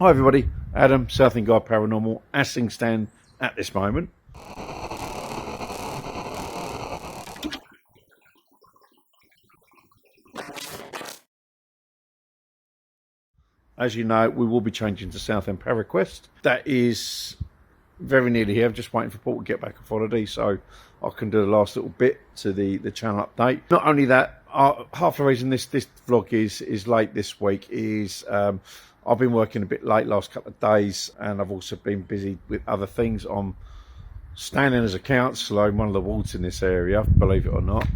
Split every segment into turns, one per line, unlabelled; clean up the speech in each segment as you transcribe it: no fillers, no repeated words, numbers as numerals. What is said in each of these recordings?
Hi everybody, Adam, Southend Guy Paranormal, Assing stand at this moment. As you know, we will be changing to Southend Paraquest. That is very nearly here. I'm just waiting for Paul to get back off holiday so I can do the last little bit to the channel update. Not only that, half the reason this vlog is late this week is I've been working a bit late last couple of days, and I've also been busy with other things. I'm standing as a councillor in one of the wards in this area, believe it or not.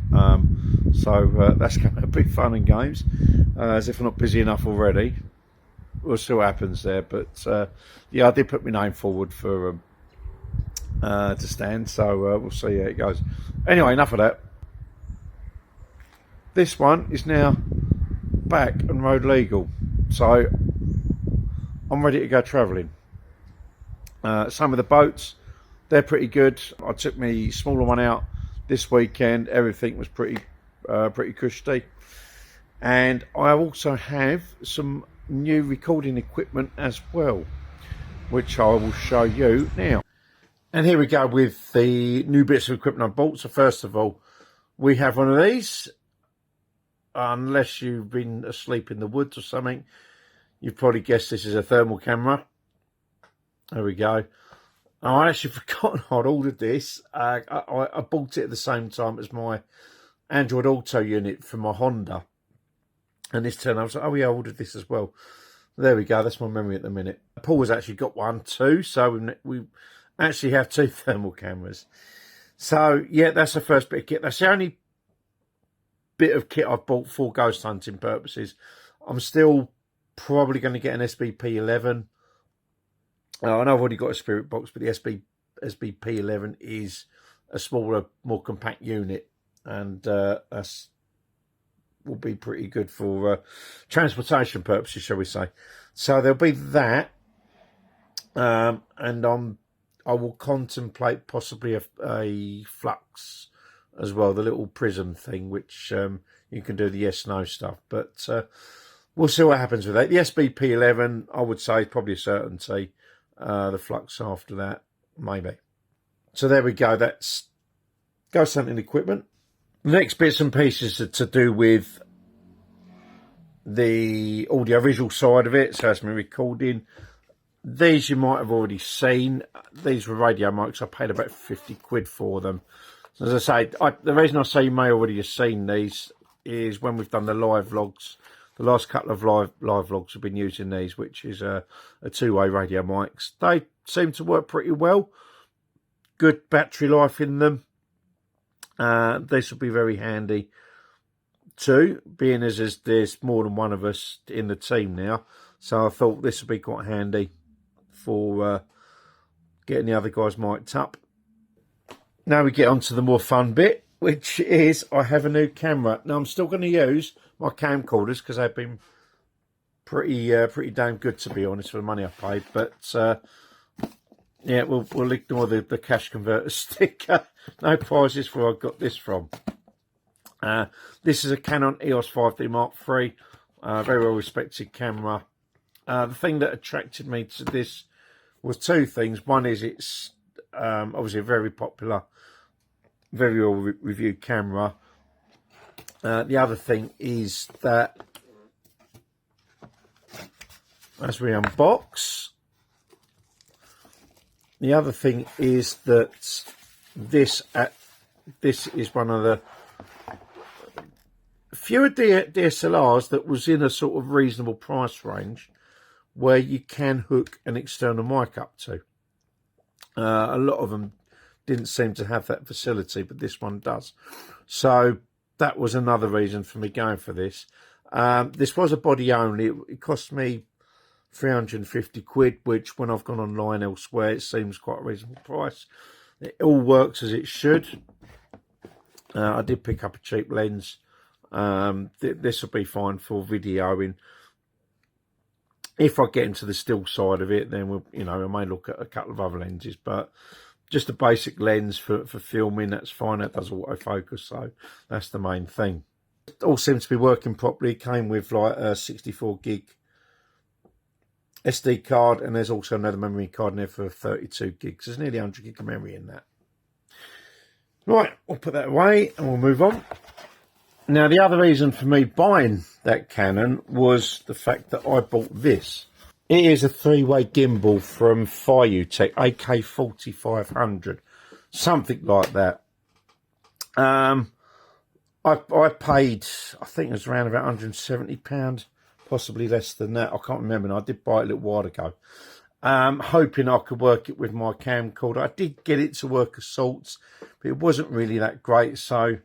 So that's going to be fun and games, as if I'm not busy enough already. We'll see what happens there. But yeah, I did put my name forward for to stand, so we'll see how it goes. Anyway, enough of that. This one is now back and road legal, so I'm ready to go travelling. Some of the boats, they're pretty good. I took my smaller one out this weekend. Everything was pretty cushy. And I also have some new recording equipment as well, which I will show you now. And here we go with the new bits of equipment I bought. So first of all, we have one of these. Unless you've been asleep in the woods or something, you've probably guessed this is a thermal camera. There we go. I actually forgotten I'd ordered this. I bought it at the same time as my Android Auto unit for my Honda. And this turn I was like, oh yeah, I ordered this as well. There we go. That's my memory at the minute. Paul has actually got one too. So we actually have two thermal cameras. So yeah, that's the first bit of kit. That's the only bit of kit I've bought for ghost hunting purposes. I'm still probably going to get an SBP11. I know I've already got a spirit box, but the SBP11 is a smaller, more compact unit, and that's will be pretty good for transportation purposes, shall we say. So there'll be that, and I will contemplate possibly a flux as well, the little prism thing, which you can do the yes/no stuff. But we'll see what happens with that. The SBP11, I would say, is probably a certainty. The flux after that, maybe. So there we go. That's ghost hunting equipment. The next bits and pieces are to do with the audio-visual side of it. So that's my recording. These you might have already seen. These were radio mics. I paid about 50 quid for them. So as I say, the reason I say you may already have seen these is when we've done the live vlogs. The last couple of live vlogs have been using these, which is a two-way radio mics. They seem to work pretty well. Good battery life in them. This will be very handy too, being as there's more than one of us in the team now. So I thought this would be quite handy for getting the other guys mic'd up. Now we get on to the more fun bit, which is I have a new camera. Now I'm still going to use my camcorders because they've been pretty damn good, to be honest, for the money I paid. But yeah, we'll ignore the cash converter sticker. No prizes for where I got this from. This is a Canon EOS 5D Mark III, very well respected camera. The thing that attracted me to this was two things. One is it's obviously a very popular, very well reviewed camera. The other thing is that as we unbox, the other thing is that this is one of the fewer DSLRs that was in a sort of reasonable price range where you can hook an external mic up to. A lot of them didn't seem to have that facility, but this one does. So that was another reason for me going for this. This was a body only. It cost me 350 quid, which when I've gone online elsewhere, it seems quite a reasonable price. It all works as it should. I did pick up a cheap lens. This will be fine for videoing. If I get into the still side of it, then I may look at a couple of other lenses, but just a basic lens for filming, that's fine. That does autofocus, so that's the main thing. It all seems to be working properly. It came with like a 64 gig SD card, and there's also another memory card in there for 32 gigs. There's nearly 100 gig of memory in that. Right, we'll put that away and we'll move on. Now, the other reason for me buying that Canon was the fact that I bought this. It is a 3-way gimbal from Fiutech, AK4500, something like that. I paid, I think it was around about £170, possibly less than that. I can't remember. And I did buy it a little while ago, hoping I could work it with my camcorder. I did get it to work of sorts, but it wasn't really that great. So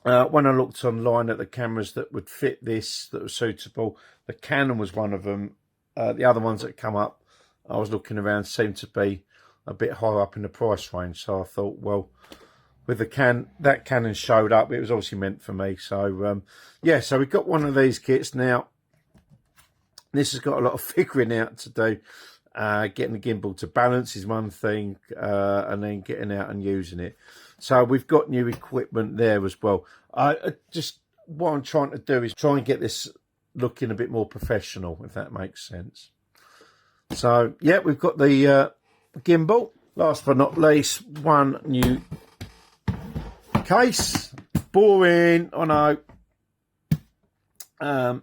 when I looked online at the cameras that would fit this, that were suitable, the Canon was one of them. The other ones that come up, I was looking around, seemed to be a bit higher up in the price range. So I thought, well, with the that Canon showed up, it was obviously meant for me. So yeah, so we got one of these kits. Now this has got a lot of figuring out to do. Getting the gimbal to balance is one thing, and then getting out and using it. So we've got new equipment there as well. Just what I'm trying to do is try and get this looking a bit more professional, if that makes sense. So yeah, we've got the gimbal. Last but not least, one new case. Boring, I know.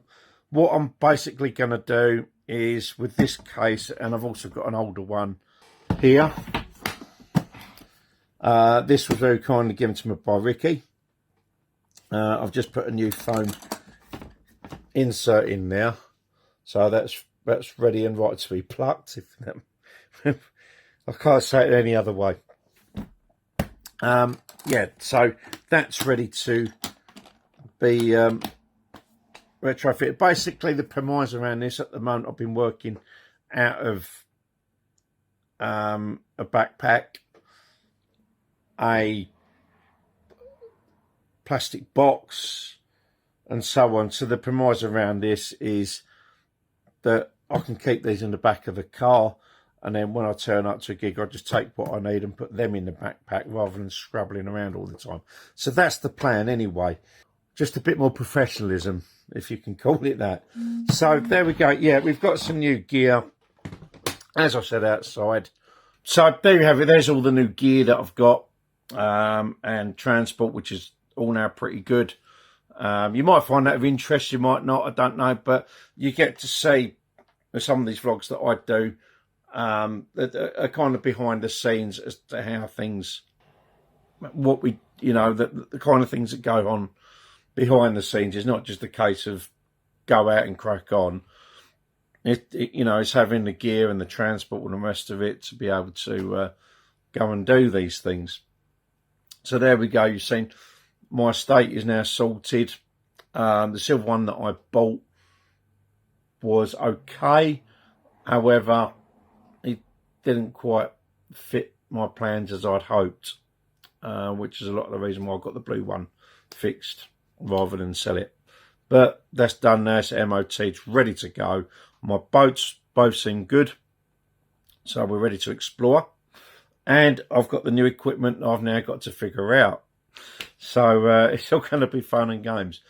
What I'm basically going to do is with this case, and I've also got an older one here. This was very kindly given to me by Ricky. I've just put a new phone insert in there, so that's ready and right to be plucked. If I can't say it any other way. Yeah, so that's ready to be retrofitted. Basically, the premise around this at the moment, I've been working out of a backpack, a plastic box, and so on. So the premise around this is that I can keep these in the back of the car, and then when I turn up to a gig, I just take what I need and put them in the backpack rather than scrabbling around all the time. So that's the plan anyway. Just a bit more professionalism, if you can call it that. So there we go. Yeah, we've got some new gear, as I said, outside. So there you have it. There's all the new gear that I've got, and transport, which is all now pretty good. You might find that of interest, you might not, I don't know, but you get to see some of these vlogs that I do, that are kind of behind the scenes as to how things, what we, you know, the kind of things that go on behind the scenes. Is not just a case of go out and crack on. You know, it's having the gear and the transport and the rest of it to be able to go and do these things. So there we go. You've seen my estate is now sorted. The silver one that I bought was okay. However, it didn't quite fit my plans as I'd hoped, which is a lot of the reason why I got the blue one fixed rather than sell it. But that's done now. It's MOT. It's ready to go. My boats both seem good, so we're ready to explore. And I've got the new equipment I've now got to figure out. So it's all going to be fun and games.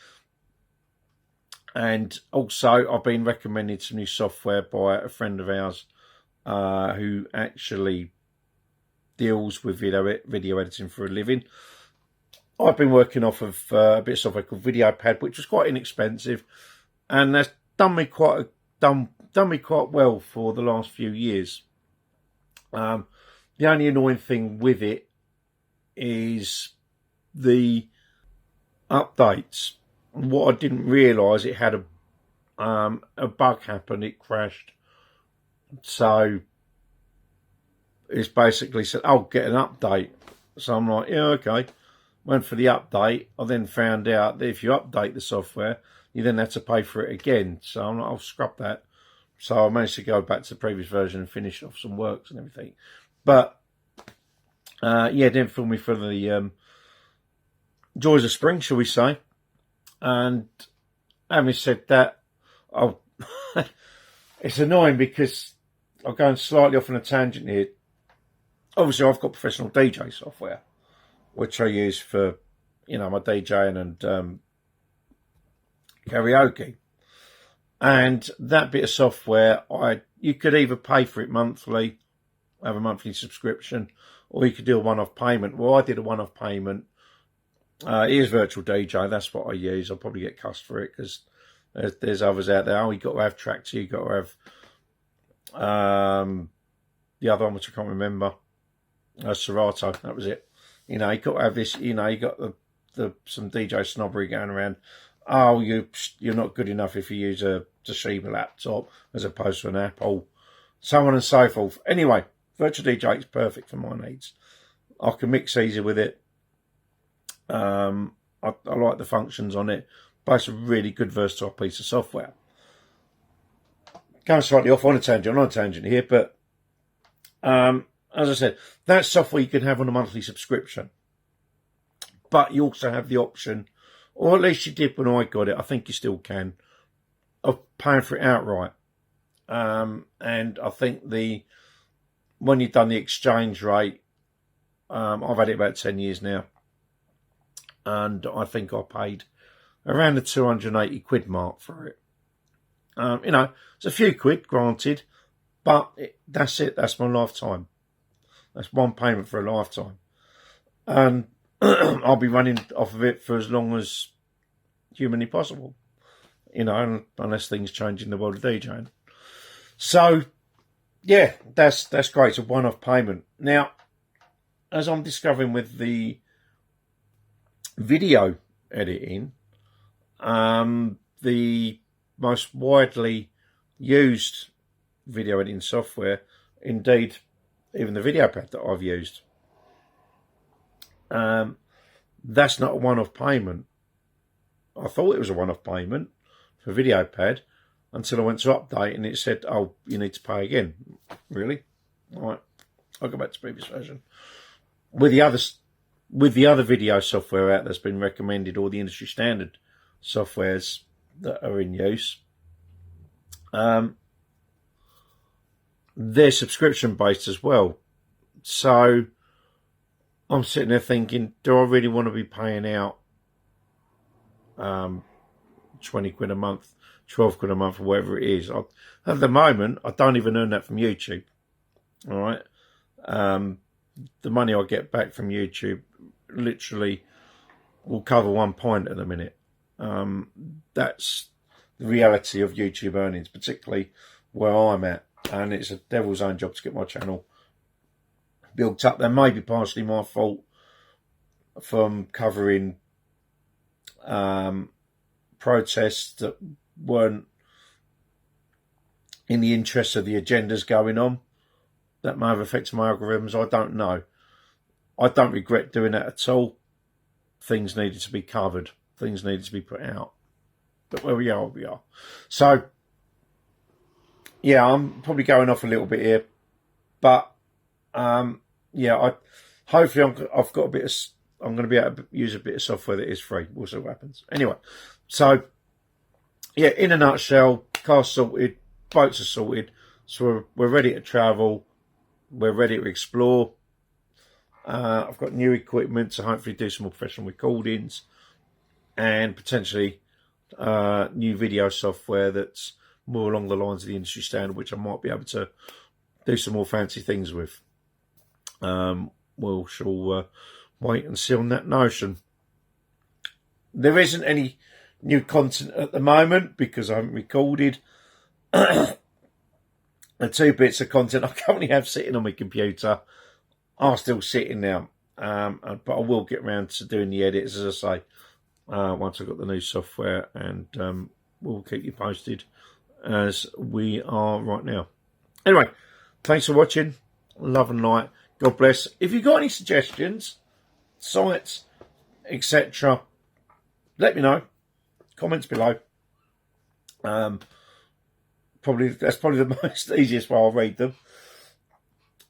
And also, I've been recommended some new software by a friend of ours who actually deals with video editing for a living. I've been working off of a bit of software called VideoPad, which was quite inexpensive, and that's done me quite well for the last few years. The only annoying thing with it is the updates. What I didn't realise, it had a bug happen. It crashed, so it's basically said, "Oh, get an update." So I'm like, "Yeah, okay." Went for the update. I then found out that if you update the software, you then have to pay for it again. So I'm like, I'll scrap that. So I managed to go back to the previous version and finish off some works and everything. But yeah, it didn't fill me for the joys of spring, shall we say. And having said that, it's annoying because I'm going slightly off on a tangent here. Obviously, I've got professional DJ software, which I use for, you know, my DJing and karaoke. And that bit of software, you could either pay for it monthly, have a monthly subscription, or you could do a one-off payment. Well, I did a one-off payment. Here's Virtual DJ. That's what I use. I'll probably get cussed for it because there's others out there. Oh, you've got to have Tracks. You've got to have the other one, which I can't remember. Serato. That was it. You know, you got to have this. You know, you got some DJ snobbery going around. Oh, you're not good enough if you use a Toshiba laptop as opposed to an Apple, so on and so forth. Anyway, Virtual DJ is perfect for my needs. I can mix easy with it. I like the functions on it, but it's a really good versatile piece of software. Going slightly off on a tangent, not a tangent here, but as I said, that software you can have on a monthly subscription, but you also have the option, or at least you did when I got it, I think you still can, of paying for it outright. And I think when you've done the exchange rate, I've had it about 10 years now, and I think I paid around the 280 quid mark for it. You know, it's a few quid, granted, but that's it. That's my lifetime. That's one payment for a lifetime. And I'll be running off of it for as long as humanly possible, you know, unless things change in the world of DJing. So, yeah, that's great. It's a one-off payment. Now, as I'm discovering with the video editing, the most widely used video editing software, indeed, even the video pad that I've used, that's not a one-off payment. I thought it was a one-off payment for video pad until I went to update and it said, oh, you need to pay again. Really? All right, I'll go back to previous version. With the other video software out that's been recommended, or the industry standard softwares that are in use, they're subscription based as well. So I'm sitting there thinking, do I really want to be paying out 20 quid a month, 12 quid a month, or whatever it is? At the moment, I don't even earn that from YouTube. All right. The money I get back from YouTube literally will cover 1 pint at the minute. That's the reality of YouTube earnings, particularly where I'm at. And it's a devil's own job to get my channel built up. That may be partially my fault from covering protests that weren't in the interest of the agendas going on. That may have affected my algorithms. I don't know. I don't regret doing that at all. Things needed to be covered. Things needed to be put out. But where we are, we are. So, yeah, I'm probably going off a little bit here. But, yeah, hopefully I've got a bit of, I'm going to be able to use a bit of software that is free. We'll see what happens. Anyway, so, yeah, in a nutshell, car's sorted, boats are sorted. So we're ready to travel. We're ready to explore. I've got new equipment to hopefully do some more professional recordings, and potentially new video software that's more along the lines of the industry standard, which I might be able to do some more fancy things with. We shall wait and see on that notion. There isn't any new content at the moment because I haven't recorded. The 2 bits of content I currently have sitting on my computer are still sitting now. But I will get around to doing the edits, as I say, once I've got the new software, and we'll keep you posted as we are right now. Anyway, thanks for watching. Love and light. God bless. If you've got any suggestions, sites, etc., let me know. Comments below. That's probably the most easiest way I'll read them.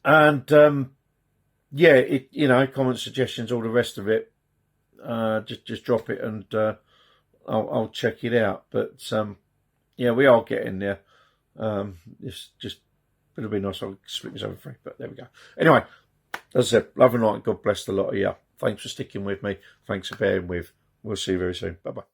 And yeah, comments, suggestions, all the rest of it. Just drop it and I'll check it out. But yeah, we are getting there. It'll be nice. I'll split myself free, but there we go. Anyway, as I said, love and light. God bless the lot of you. Thanks for sticking with me. Thanks for bearing with. We'll see you very soon. Bye bye.